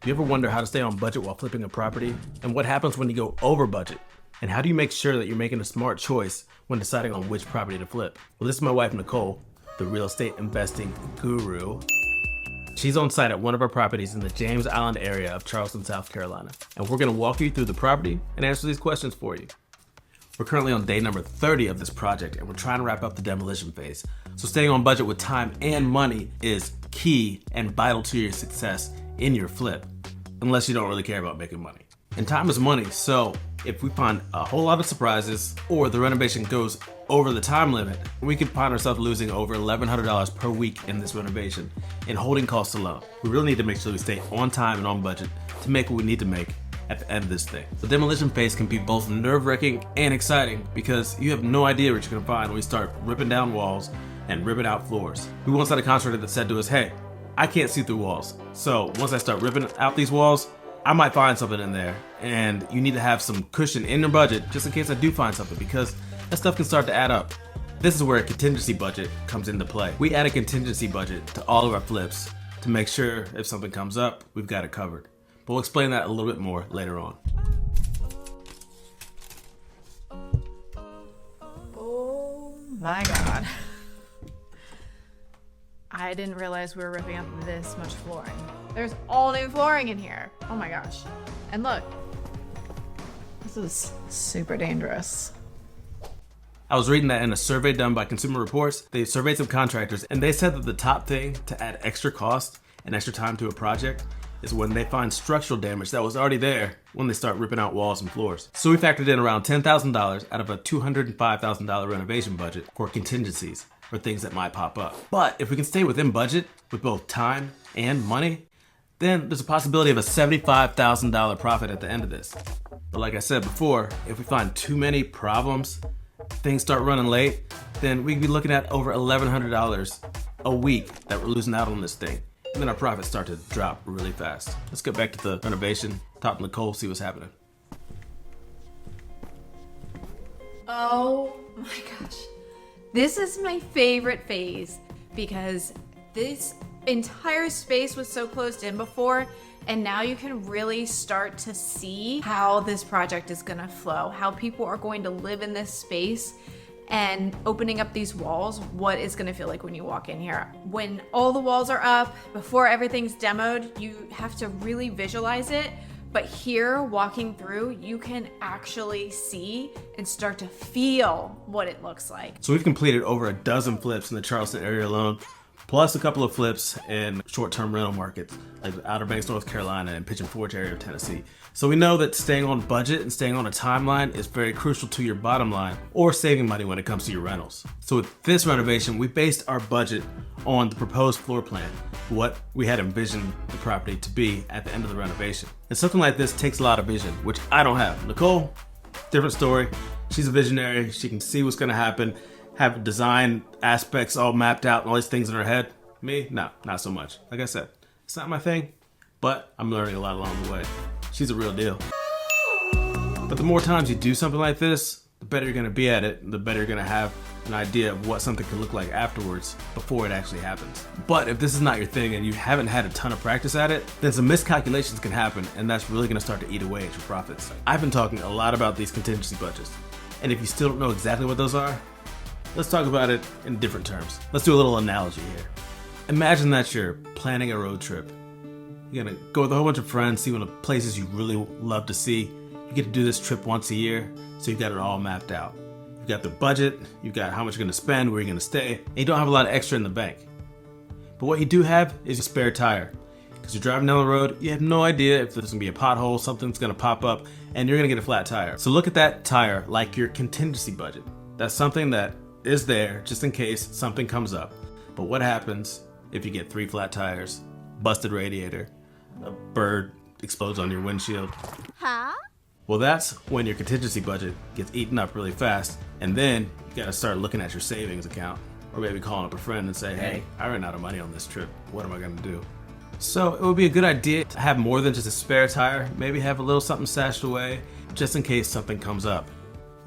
Do you ever wonder how to stay on budget while flipping a property? And what happens when you go over budget? And how do you make sure that you're making a smart choice when deciding on which property to flip? Well, this is my wife, Nicole, the real estate investing guru. She's on site at one of our properties in the James Island area of Charleston, South Carolina. And we're gonna walk you through the property and answer these questions for you. We're currently on day number 30 of this project and we're trying to wrap up the demolition phase. So staying on budget with time and money is key and vital to your success in your flip, unless you don't really care about making money. And time is money, so if we find a whole lot of surprises or the renovation goes over the time limit, we could find ourselves losing over $1,100 per week in this renovation in holding costs alone. We really need to make sure we stay on time and on budget to make what we need to make at the end of this thing. The demolition phase can be both nerve-wracking and exciting because you have no idea what you're gonna find when we start ripping down walls and ripping out floors. We once had a contractor that said to us, hey, I can't see through walls. So once I start ripping out these walls, I might find something in there, and you need to have some cushion in your budget just in case I do find something, because that stuff can start to add up. This is where a contingency budget comes into play. We add a contingency budget to all of our flips to make sure if something comes up, we've got it covered. But we'll explain that a little bit more later on. Oh my God. I didn't realize we were ripping up this much flooring. There's all new flooring in here. Oh my gosh. And look, this is super dangerous. I was reading that in a survey done by Consumer Reports. They surveyed some contractors and they said that the top thing to add extra cost and extra time to a project is when they find structural damage that was already there when they start ripping out walls and floors. So we factored in around $10,000 out of a $205,000 renovation budget for contingencies, for things that might pop up. But if we can stay within budget with both time and money, then there's a possibility of a $75,000 profit at the end of this. But like I said before, if we find too many problems, things start running late, then we could be looking at over $1,100 a week that we're losing out on this thing. And then our profits start to drop really fast. Let's get back to the renovation, talk to Nicole, see what's happening. Oh my gosh. This is my favorite phase because this entire space was so closed in before, and now you can really start to see how this project is gonna flow, how people are going to live in this space, and opening up these walls, what it's gonna feel like when you walk in here. When all the walls are up, before everything's demoed, you have to really visualize it. But here, walking through, you can actually see and start to feel what it looks like. So we've completed over a dozen flips in the Charleston area alone, plus a couple of flips in short-term rental markets like Outer Banks, North Carolina, and Pigeon Forge area of Tennessee. So we know that staying on budget and staying on a timeline is very crucial to your bottom line or saving money when it comes to your rentals. So with this renovation, we based our budget on the proposed floor plan, what we had envisioned the property to be at the end of the renovation. And something like this takes a lot of vision, which I don't have. Nicole, different story. She's a visionary. She can see what's gonna happen, have design aspects all mapped out and all these things in her head. Me, no, not so much. Like I said, it's not my thing, but I'm learning a lot along the way. She's a real deal. But the more times you do something like this, the better you're gonna be at it, and the better you're gonna have an idea of what something could look like afterwards before it actually happens. But if this is not your thing and you haven't had a ton of practice at it, then some miscalculations can happen, and that's really gonna start to eat away at your profits. I've been talking a lot about these contingency budgets, and if you still don't know exactly what those are, let's talk about it in different terms. Let's do a little analogy here. Imagine that you're planning a road trip. You're gonna go with a whole bunch of friends, see one of the places you really love to see. You get to do this trip once a year, so you've got it all mapped out. You've got the budget, you've got how much you're gonna spend, where you're gonna stay, and you don't have a lot of extra in the bank. But what you do have is a spare tire. Because you're driving down the road, you have no idea if there's gonna be a pothole, something's gonna pop up, and you're gonna get a flat tire. So look at that tire like your contingency budget. That's something that is there just in case something comes up. But what happens if you get 3 flat tires, busted radiator, a bird explodes on your windshield? Huh? Well, that's when your contingency budget gets eaten up really fast, and then you gotta start looking at your savings account, or maybe calling up a friend and say, hey, I ran out of money on this trip, what am I gonna do? So it would be a good idea to have more than just a spare tire, maybe have a little something stashed away, just in case something comes up.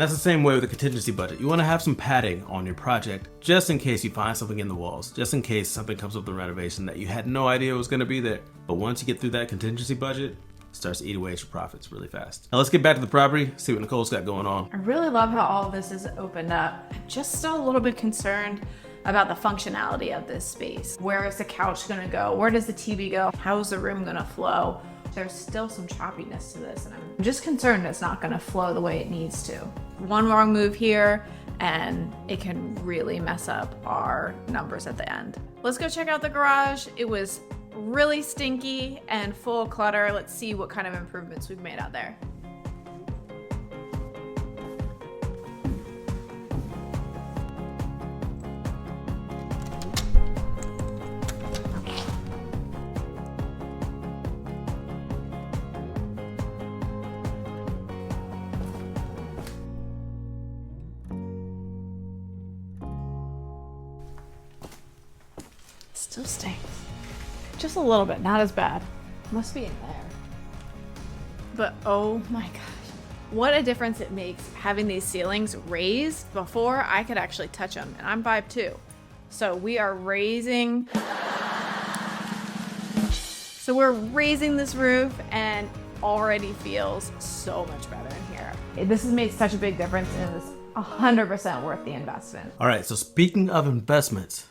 And that's the same way with the contingency budget. You want to have some padding on your project just in case you find something in the walls, just in case something comes up with the renovation that you had no idea was going to be there. But once you get through that contingency budget, it starts to eat away at your profits really fast. Now let's get back to the property, see what Nicole's got going on. I really love how all of this is opened up. I'm just still a little bit concerned about the functionality of this space. Where is the couch gonna go? Where does the TV go? How's the room gonna flow? There's still some choppiness to this, and I'm just concerned it's not gonna flow the way it needs to. One wrong move here, and it can really mess up our numbers at the end. Let's go check out the garage. It was really stinky and full of clutter. Let's see what kind of improvements we've made out there. Still stinks. Just a little bit, not as bad. Must be in there. But oh my gosh, what a difference it makes having these ceilings raised before I could actually touch them. And I'm 5'2". So we are raising. So we're raising this roof and already feels so much better in here. This has made such a big difference and it's 100% worth the investment. All right, so speaking of investments,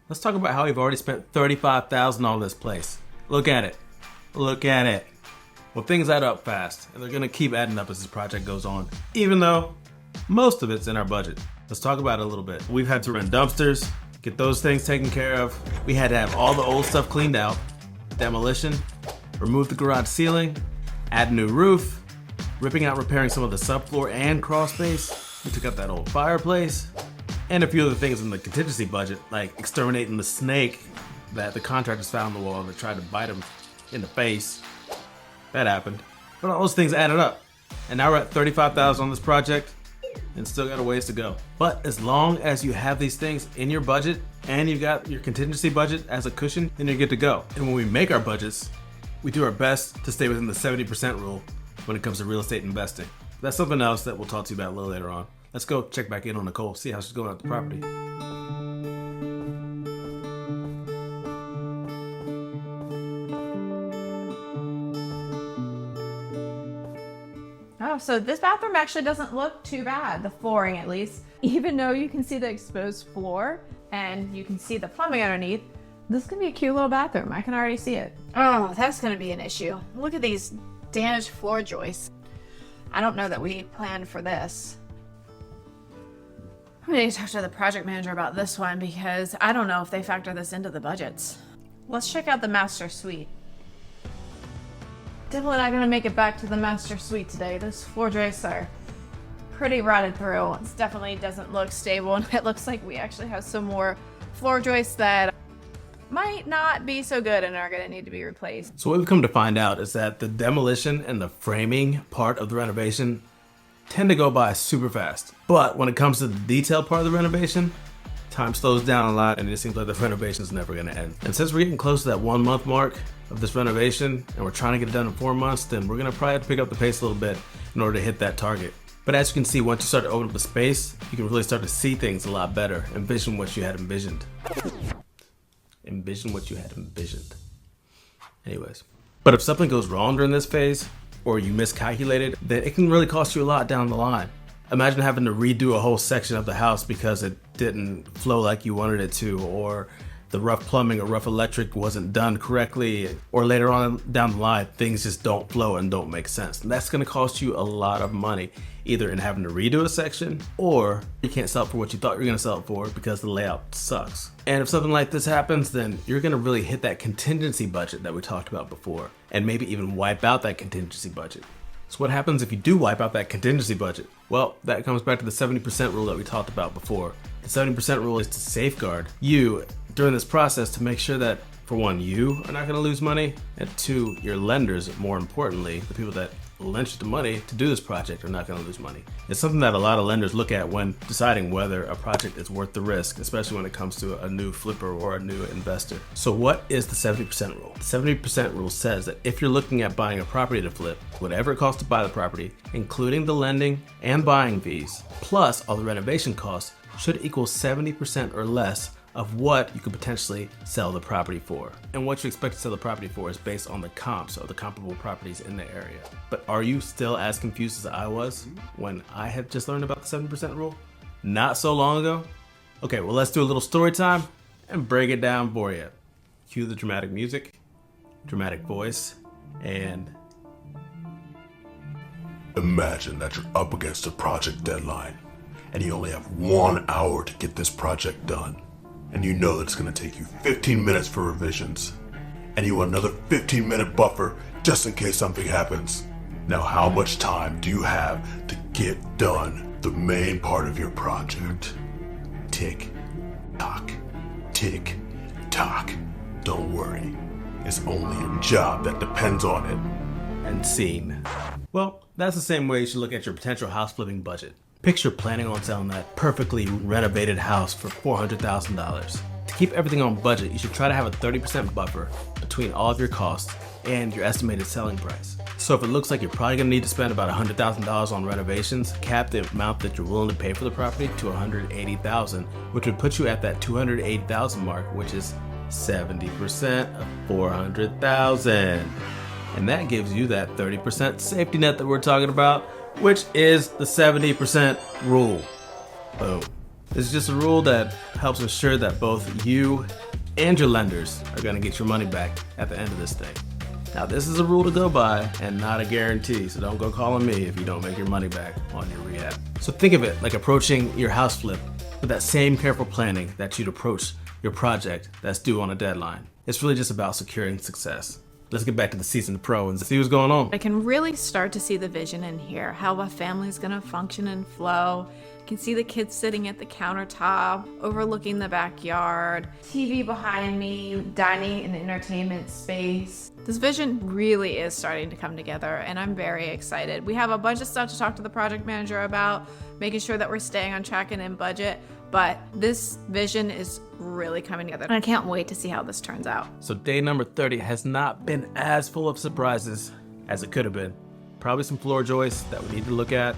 let's talk about how we've already spent $35,000 on this place. Look at it. Look at it. Well, things add up fast, and they're gonna keep adding up as this project goes on, even though most of it's in our budget. Let's talk about it a little bit. We've had to rent dumpsters, get those things taken care of. We had to have all the old stuff cleaned out, demolition, remove the garage ceiling, add a new roof, ripping out, repairing some of the subfloor and crawl space. We took out that old fireplace, and a few other things in the contingency budget, like exterminating the snake that the contractors found on the wall that tried to bite him in the face. That happened. But all those things added up. And now we're at $35,000 on this project and still got a ways to go. But as long as you have these things in your budget and you've got your contingency budget as a cushion, then you're good to go. And when we make our budgets, we do our best to stay within the 70% rule when it comes to real estate investing. That's something else that we'll talk to you about a little later on. Let's go check back in on Nicole, see how she's going at the property. Oh, so this bathroom actually doesn't look too bad, the flooring at least. Even though you can see the exposed floor and you can see the plumbing underneath, this is gonna be a cute little bathroom. I can already see it. Oh, that's gonna be an issue. Look at these damaged floor joists. I don't know that we planned for this. I'm gonna need to talk to the project manager about this one because I don't know if they factor this into the budgets. Let's check out the master suite. Definitely not gonna make it back to the master suite today. Those floor joists are pretty rotted through. It definitely doesn't look stable, and it looks like we actually have some more floor joists that might not be so good and are gonna need to be replaced. So what we've come to find out is that the demolition and the framing part of the renovation tend to go by super fast. But when it comes to the detail part of the renovation, time slows down a lot and it seems like the renovation is never gonna end. And since we're getting close to that 1 month mark of this renovation and we're trying to get it done in 4 months, then we're gonna probably have to pick up the pace a little bit in order to hit that target. But as you can see, once you start to open up the space, you can really start to see things a lot better, envision what you had envisioned. Envision what you had envisioned. Anyways. But if something goes wrong during this phase, or you miscalculated, then it can really cost you a lot down the line. Imagine having to redo a whole section of the house because it didn't flow like you wanted it to, or the rough plumbing or rough electric wasn't done correctly, or later on down the line, things just don't flow and don't make sense. And that's gonna cost you a lot of money, either in having to redo a section, or you can't sell it for what you thought you were gonna sell it for because the layout sucks. And if something like this happens, then you're gonna really hit that contingency budget that we talked about before, and maybe even wipe out that contingency budget. So what happens if you do wipe out that contingency budget? Well, that comes back to the 70% rule that we talked about before. The 70% rule is to safeguard you during this process to make sure that, for one, you are not gonna lose money, and two, your lenders, more importantly, the people that lent you the money to do this project are not going to lose money. It's something that a lot of lenders look at when deciding whether a project is worth the risk, especially when it comes to a new flipper or a new investor. So what is the 70% rule? The 70% rule says that if you're looking at buying a property to flip, whatever it costs to buy the property, including the lending and buying fees, plus all the renovation costs, should equal 70% or less of what you could potentially sell the property for. And what you expect to sell the property for is based on the comps or the comparable properties in the area. But are you still as confused as I was when I had just learned about the 70% rule not so long ago? Okay, well, let's do a little story time and break it down for you. Cue the dramatic music, dramatic voice, and imagine that you're up against a project deadline and you only have 1 hour to get this project done. And you know that it's going to take you 15 minutes for revisions, and you want another 15-minute buffer just in case something happens. Now, how much time do you have to get done the main part of your project? Tick, tock, tick, tock. Don't worry, it's only a job that depends on it. And scene. Well, that's the same way you should look at your potential house flipping budget. Picture planning on selling that perfectly renovated house for $400,000. To keep everything on budget, you should try to have a 30% buffer between all of your costs and your estimated selling price. So if it looks like you're probably gonna need to spend about $100,000 on renovations, cap the amount that you're willing to pay for the property to $180,000, which would put you at that $280,000 mark, which is 70% of $400,000. And that gives you that 30% safety net that we're talking about, which is the 70% rule. Boom. This is just a rule that helps ensure that both you and your lenders are going to get your money back at the end of this thing. Now, this is a rule to go by and not a guarantee, so don't go calling me if you don't make your money back on your rehab. So think of it like approaching your house flip with that same careful planning that you'd approach your project that's due on a deadline. It's really just about securing success. Let's get back to the seasoned pro and see what's going on. I can really start to see the vision in here, how a family's gonna function and flow. I can see the kids sitting at the countertop, overlooking the backyard, TV behind me, dining and entertainment space. This vision really is starting to come together, and I'm very excited. We have a bunch of stuff to talk to the project manager about, making sure that we're staying on track and in budget, but this vision is really coming together, and I can't wait to see how this turns out. So day number 30 has not been as full of surprises as it could have been. Probably some floor joists that we need to look at.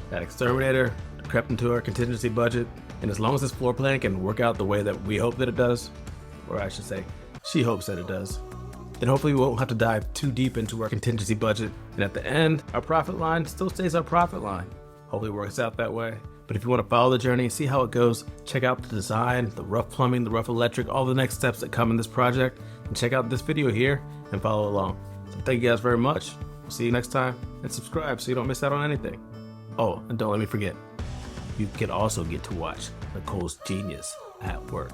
That exterminator crept into our contingency budget, and as long as this floor plan can work out the way that we hope that it does, or I should say, she hopes that it does, then hopefully we won't have to dive too deep into our contingency budget, and at the end, our profit line still stays our profit line. Hopefully it works out that way. But if you want to follow the journey and see how it goes, check out the design, the rough plumbing, the rough electric, all the next steps that come in this project, and check out this video here and follow along. So thank you guys very much. We'll see you next time, and subscribe so you don't miss out on anything. Oh, and don't let me forget, you can also get to watch Nicole's genius at work.